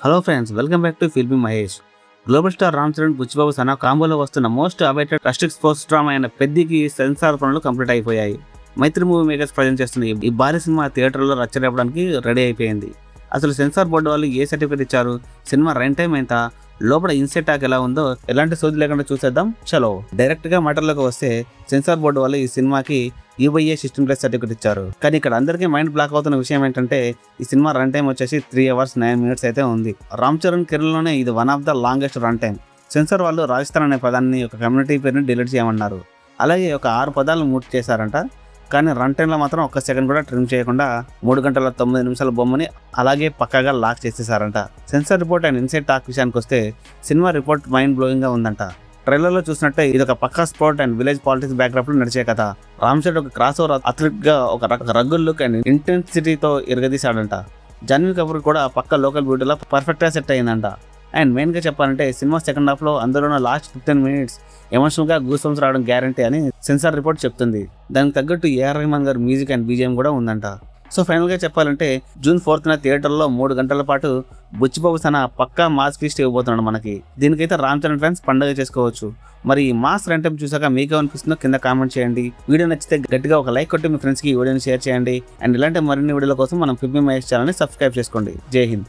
Hello friends, welcome back to filmy Mahesh. Global star Ram Charan, Buchibabu Sana కాంబోలో వస్తున్న most awaited rustic sports drama అయిన పెద్దికి censor పనులు కంప్లీట్ అయిపోయాయి. మైత్రి మూవీ మేకర్స్ ప్రజెంట్ చేస్తున్న ఈ భారీ సినిమా థియేటర్లో రచ్చరేపడానికి రెడీ అయిపోయింది. అసలు సెన్సార్ బోర్డు వాళ్ళు ఏ సర్టిఫికేట్ ఇచ్చారు, సినిమా రన్ టైం ఎంత, లోపల ఇన్సెట్ టాక్ ఎలా ఉందో ఎలాంటి సోది లేకుండా చూసేద్దాం. చలో డైరెక్ట్ గా మ్యాటర్లోకి వస్తే, సెన్సార్ బోర్డు వాళ్ళు ఈ సినిమాకి UIA 16+ సర్టిఫికేట్ ఇచ్చారు. కానీ ఇక్కడ అందరికీ మైండ్ బ్లాక్ అవుతున్న విషయం ఏంటంటే, ఈ సినిమా రన్ టైం వచ్చేసి 3 hours 9 minutes అయితే ఉంది. రామ్ చరణ్ కెరీర్ లోనే ఇది one of the longest run time. Censor వాళ్ళు రాజస్థాన్ అనే పదాన్ని, ఒక కమ్యూనిటీ పేరుని డిలీట్ చేయమన్నారు. అలాగే ఒక 6 పదాలను మ్యూట్ చేశారంట. కానీ రన్ టైంలో మాత్రం ఒక్క సెకండ్ కూడా ట్రిమ్ చేయకుండా 3 గంటల 9 నిమిషాల బొమ్మని అలాగే పక్కాగా లాక్ చేసేసారంట. Censor report and inside talk విషయానికి వస్తే, సినిమా రిపోర్ట్ మైండ్ బ్లోయింగ్ గా ఉందంట. ట్రైలర్లో చూసినట్టే ఇది ఒక pukka sport and village politics backdrop లో నడిచే కథ. రామ్ చరణ్ ఒక క్రాస్ ఓవర్ అథ్లెట్ గా ఒక రగ్గుల్ లుక్ అండ్ ఇంటెన్సిటీతో ఇరగదీశాడంట. జాన్వీ కపూర్ కూడా పక్క లోకల్ బ్యూటీలో పర్ఫెక్ట్ గా సెట్ అయిందంట. అండ్ మెయిన్ గా చెప్పాలంటే, సినిమా సెకండ్ హాఫ్ లో అందులోనూ లాస్ట్ 15 minutes ఎమోషనల్ గా గూస్ బంప్స్ రావడం గ్యారంటీ అని సెన్సార్ రిపోర్ట్ చెప్తుంది. దానికి తగ్గట్టు AR రెహమాన్ గారి మ్యూజిక్ అండ్ BGM కూడా ఉందంట. సో ఫైనల్ గా చెప్పాలంటే, June 4th థియేటర్లో 3 గంటల పాటు బుచ్చిబాబు సనా పక్కా మాస్ ఫీస్ట్ ఇవ్వబోతున్నాడు మనకి. దీనికైతే రామ్ చరణ్ ఫ్యాన్స్ పండుగ చేసుకోవచ్చు. మరి ఈ మాస్ రన్ టైం చూసాక మీకు అనిపిస్తుందో కింద కామెంట్ చేయండి. వీడియో నచ్చితే గట్టిగా ఒక లైక్ కొట్టి మీ ఫ్రెండ్స్ కి ఈ వీడియోని షేర్ చేయండి. అండ్ ఇలాంటి మరిన్ని వీడియోల కోసం మనం ఫిల్మీ మహేష్ ఛానల్ని సబ్స్క్రైబ్ చేసుకోండి. జై హింద్.